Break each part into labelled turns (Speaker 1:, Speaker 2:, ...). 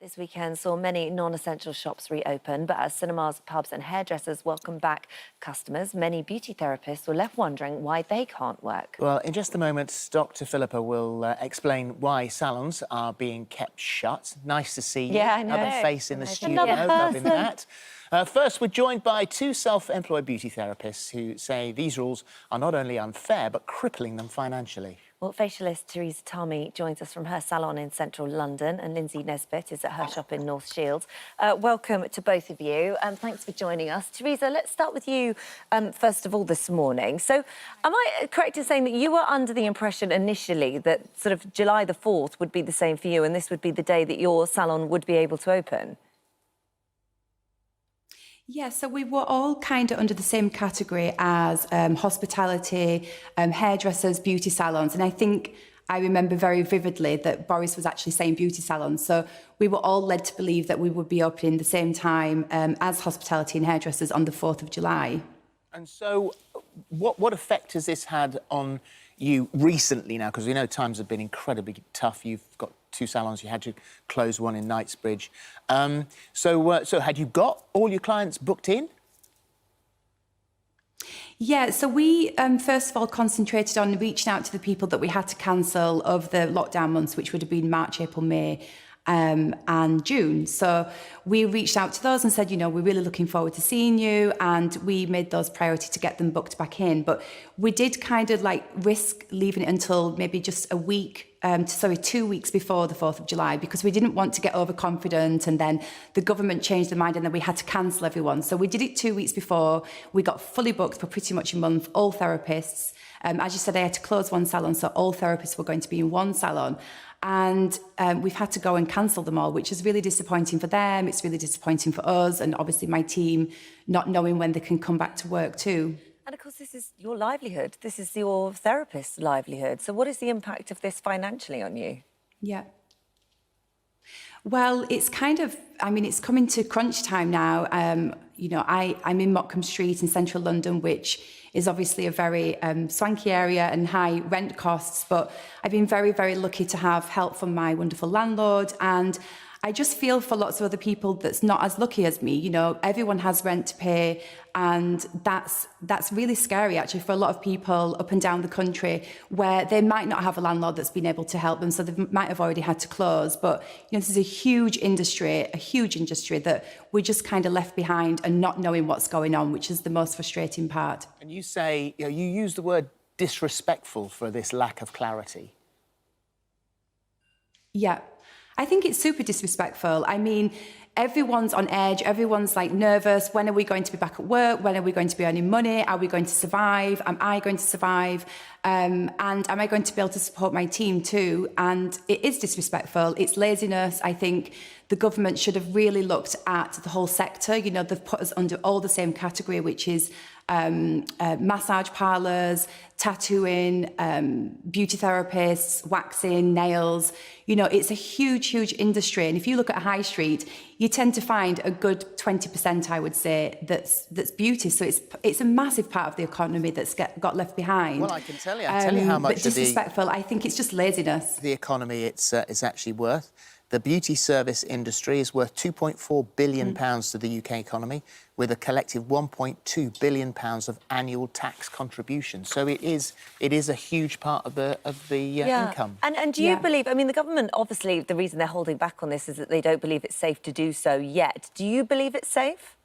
Speaker 1: This weekend saw many non-essential shops reopen, but as cinemas, pubs and hairdressers welcome back customers, many beauty therapists were left wondering why they can't work.
Speaker 2: Well, in just a moment, Dr Philippa will explain why salons are being kept shut. Nice to see you.
Speaker 1: Yeah, I know.
Speaker 2: Another face in the studio.
Speaker 1: Another
Speaker 2: Loving
Speaker 1: person.
Speaker 2: that. First, we're joined by two self-employed beauty therapists who say these rules are not only unfair, but crippling them financially.
Speaker 1: Well, facialist Teresa Tarmey joins us from her salon in central London, and Lindsey Nesbitt is at her shop in North Shields. Welcome to both of you, and thanks for joining us. Teresa, let's start with you first of all this morning. So, am I correct in saying that you were under the impression initially that sort of July the 4th would be the same for you, and this would be the day that your salon would be able to open?
Speaker 3: Yeah, so we were all kind of under the same category as hospitality, hairdressers, beauty salons. And I think I remember very vividly that Boris was actually saying beauty salons. So we were all led to believe that we would be opening the same time as hospitality and hairdressers on the 4th of July.
Speaker 2: And so what effect has this had on you recently now? Because we know times have been incredibly tough. You've got two salons, you had to close one in Knightsbridge. So had you got all your clients booked in?
Speaker 3: Yeah, so we first of all concentrated on reaching out to the people that we had to cancel over the lockdown months, which would have been March, April, May, and June. So we reached out to those and said, you know, we're really looking forward to seeing you, and we made those priority to get them booked back in. But we did kind of like risk leaving it until maybe just a week, 2 weeks before the 4th of July, because we didn't want to get overconfident and then the government changed their mind and then we had to cancel everyone. So we did it 2 weeks before. We got fully booked for pretty much a month, all therapists. As you said, I had to close one salon, so all therapists were going to be in one salon. And we've had to go and cancel them all, which is really disappointing for them. It's really disappointing for us, and obviously my team not knowing when they can come back to work too.
Speaker 1: And of course, this is your livelihood. This is your therapist's livelihood. So what is the impact of this financially on you?
Speaker 3: Yeah. Well, it's kind of, I mean, it's coming to crunch time now. You know, I'm in Mottcombe Street in central London, which is obviously a very swanky area and high rent costs. But I've been very, very lucky to have help from my wonderful landlord. And I just feel for lots of other people that's not as lucky as me. You know, everyone has rent to pay, and that's really scary actually for a lot of people up and down the country where they might not have a landlord that's been able to help them, so they might have already had to close. But you know, this is a huge industry that we're just kind of left behind and not knowing what's going on, which is the most frustrating part.
Speaker 2: And you say, you know, you use the word disrespectful for this lack of clarity.
Speaker 3: Yeah. I think it's super disrespectful. I mean, everyone's on edge. Everyone's like nervous. When are we going to be back at work? When are we going to be earning money? Are we going to survive? Am I going to survive? And am I going to be able to support my team too? And it is disrespectful. It's laziness. I think the government should have really looked at the whole sector. You know, they've put us under all the same category, which is massage parlours, tattooing, beauty therapists, waxing, nails. You know, it's a huge, huge industry. And if you look at a high street, you tend to find a good 20%, I would say, that's beauty. So it's a massive part of the economy that's got left behind.
Speaker 2: Well, I can tell you how much
Speaker 3: but disrespectful. I think it's just laziness.
Speaker 2: The economy it's actually worth. The beauty service industry is worth £2.4 billion to the UK economy, with a collective £1.2 billion of annual tax contribution. So it is a huge part of the income.
Speaker 1: And do you believe, I mean, the government, obviously, the reason they're holding back on this is that they don't believe it's safe to do so yet. Do you believe it's safe?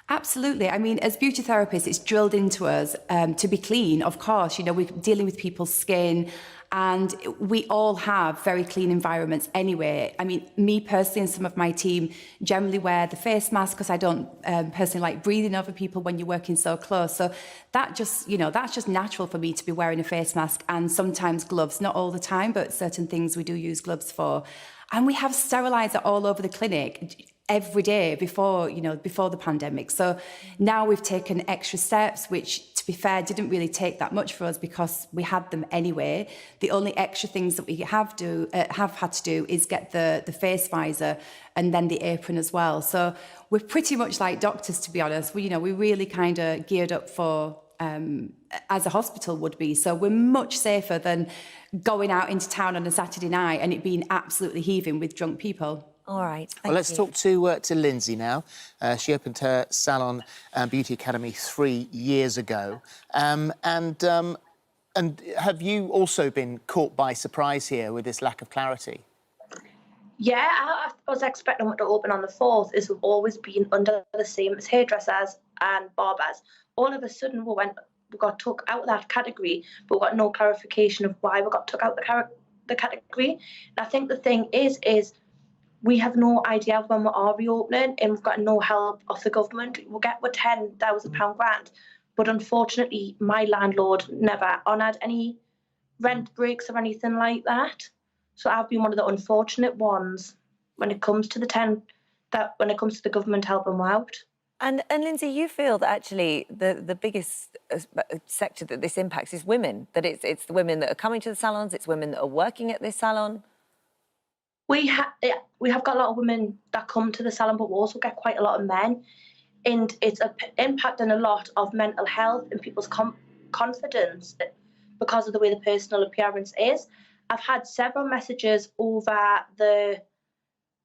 Speaker 3: Absolutely. I mean, as beauty therapists, it's drilled into us to be clean, of course. You know, we're dealing with people's skin, and we all have very clean environments anyway. I mean, me personally and some of my team generally wear the face mask because I don't personally like breathing over people when you're working so close. So that just, you know, that's just natural for me to be wearing a face mask, and sometimes gloves, not all the time, but certain things we do use gloves for. And we have sterilizer all over the clinic every day before the pandemic. So now we've taken extra steps, which, to be fair, didn't really take that much for us because we had them anyway. The only extra things that we have had to do is get the face visor and then the apron as well. So we're pretty much like doctors, to be honest. We really kind of geared up for as a hospital would be. So we're much safer than going out into town on a Saturday night and it being absolutely heaving with drunk people.
Speaker 1: All right,
Speaker 2: Well, let's talk to Lindsey now. She opened her salon and beauty academy 3 years ago. And have you also been caught by surprise here with this lack of clarity?
Speaker 4: Yeah, I was expecting it to open on the 4th. It's always been under the same as hairdressers and barbers. All of a sudden, we got took out of that category, but we got no clarification of why we got took out the category. And I think the thing is we have no idea when we are reopening, and we've got no help of the government. We'll get with £10,000 grant, but unfortunately, my landlord never honoured any rent breaks or anything like that. So I've been one of the unfortunate ones when it comes to when it comes to the government helping me out.
Speaker 1: And Lindsey, you feel that actually the biggest sector that this impacts is women, that it's the women that are coming to the salons, it's women that are working at this salon?
Speaker 4: We have got a lot of women that come to the salon, but we also get quite a lot of men. And it's impacting a lot of mental health and people's confidence because of the way the personal appearance is. I've had several messages over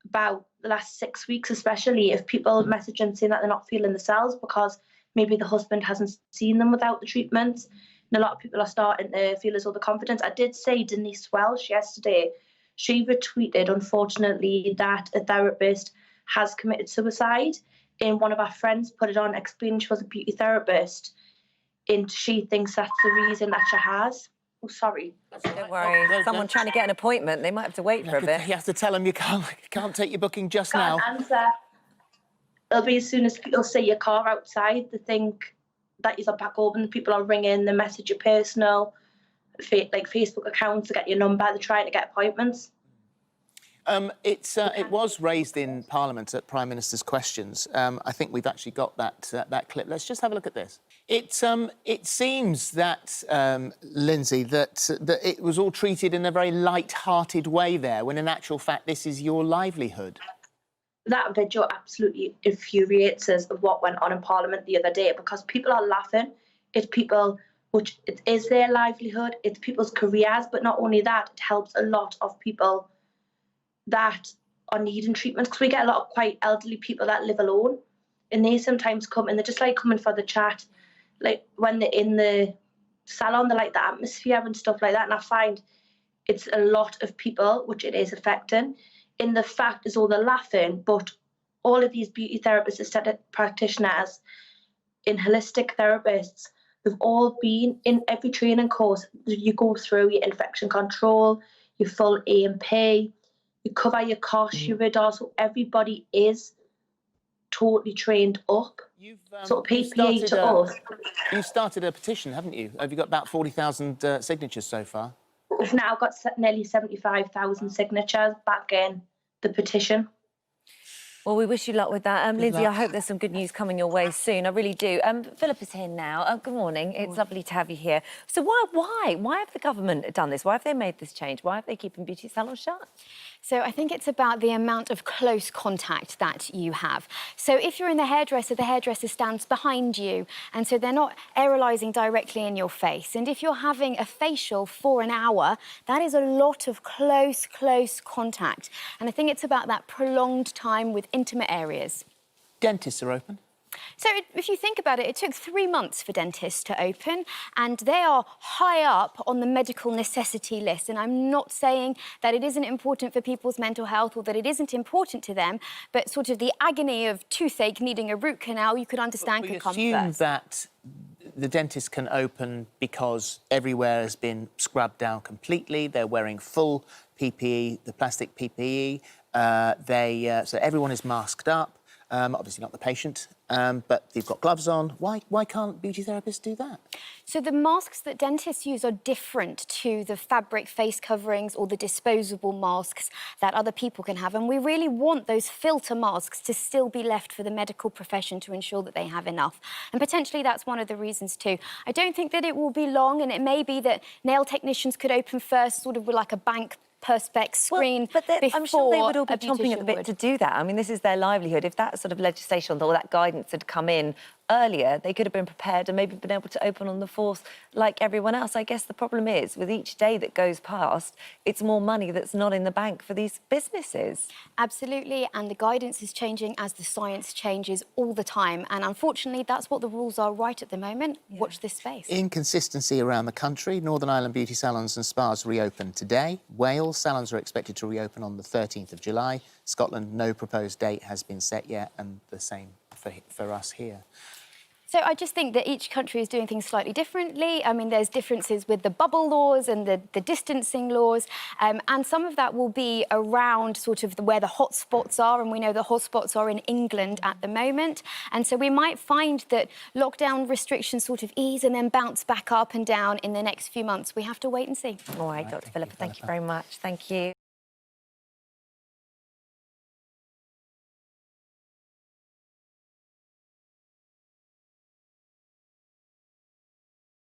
Speaker 4: about the last 6 weeks, especially, of people messaging saying that they're not feeling themselves because maybe the husband hasn't seen them without the treatment. And a lot of people are starting to feel as though the confidence. I did say Denise Welsh yesterday, she retweeted, unfortunately, that a therapist has committed suicide. And one of our friends put it on, explaining she was a beauty therapist, and she thinks that's the reason that she has. Oh, sorry.
Speaker 1: Don't worry. Someone trying to get an appointment, they might have to wait for a bit.
Speaker 2: You have to tell them you can't take your booking just now.
Speaker 4: Can't answer. It'll be as soon as people see your car outside, they think that you're back open. People are ringing, they message your personal, like Facebook accounts to get your number. They're trying to get appointments.
Speaker 2: It was raised in Parliament at Prime Minister's questions. I think we've actually got that clip. Let's just have a look at this. It seems that, Lindsey, that it was all treated in a very light-hearted way there, when in actual fact this is your livelihood.
Speaker 4: That video absolutely infuriates us of what went on in Parliament the other day, because people are laughing at people, which it is their livelihood, it's people's careers, but not only that, it helps a lot of people that are needing treatment, because we get a lot of quite elderly people that live alone, and they sometimes come and they're just like coming for the chat. Like when they're in the salon, they like the atmosphere and stuff like that, and I find it's a lot of people which it is affecting. And the fact is all they're laughing, but all of these beauty therapists, aesthetic practitioners, and holistic therapists, they've all been in every training course. You go through your infection control, your full A&P, you cover your costs, your radar, so everybody is totally trained up. So PPE to us.
Speaker 2: You've started a petition, haven't you? Have you got about 40,000 signatures so far?
Speaker 4: We've now got nearly 75,000 signatures back in the petition.
Speaker 1: Well, we wish you luck with that. Lindsey, I hope there's some good news coming your way soon. I really do. Phillip is here now. Good morning. It's lovely to have you here. So why have the government done this? Why have they made this change? Why have they keeping beauty salons shut?
Speaker 5: So I think it's about the amount of close contact that you have. So if you're in the hairdresser stands behind you, and so they're not aerolizing directly in your face. And if you're having a facial for an hour, that is a lot of close contact. And I think it's about that prolonged time with intimate areas.
Speaker 2: Dentists are open.
Speaker 5: So if you think about it, it took 3 months for dentists to open, and they are high up on the medical necessity list. And I'm not saying that it isn't important for people's mental health or that it isn't important to them, but sort of the agony of toothache needing a root canal, you could understand could come first.
Speaker 2: We assume that the dentist can open because everywhere has been scrubbed down completely. They're wearing full PPE, the plastic PPE. So everyone is masked up. Obviously not the patient, but they've got gloves on. Why can't beauty therapists do that?
Speaker 5: So the masks that dentists use are different to the fabric face coverings or the disposable masks that other people can have. And we really want those filter masks to still be left for the medical profession to ensure that they have enough. And potentially that's one of the reasons too. I don't think that it will be long, and it may be that nail technicians could open first, sort of with like a bank perspex screen.
Speaker 1: Well, but I'm sure they would all be chomping at the bit to do that. I mean, this is their livelihood. If that sort of legislation or that guidance had come in earlier, they could have been prepared and maybe been able to open on the 4th like everyone else. I guess the problem is, with each day that goes past, it's more money that's not in the bank for these businesses.
Speaker 5: Absolutely, and the guidance is changing as the science changes all the time. And unfortunately, that's what the rules are right at the moment. Watch this space.
Speaker 2: Inconsistency around the country. Northern Ireland beauty salons and spas reopen today. Wales salons are expected to reopen on the 13th of July. Scotland, no proposed date has been set yet, and the same for us here.
Speaker 5: So I just think that each country is doing things slightly differently. I mean, there's differences with the bubble laws and the distancing laws, and some of that will be around sort of where the hotspots are, and we know the hotspots are in England at the moment. And so we might find that lockdown restrictions sort of ease and then bounce back up and down in the next few months. We have to wait and see.
Speaker 1: All right, Dr Philippa, thank you very much. Thank you.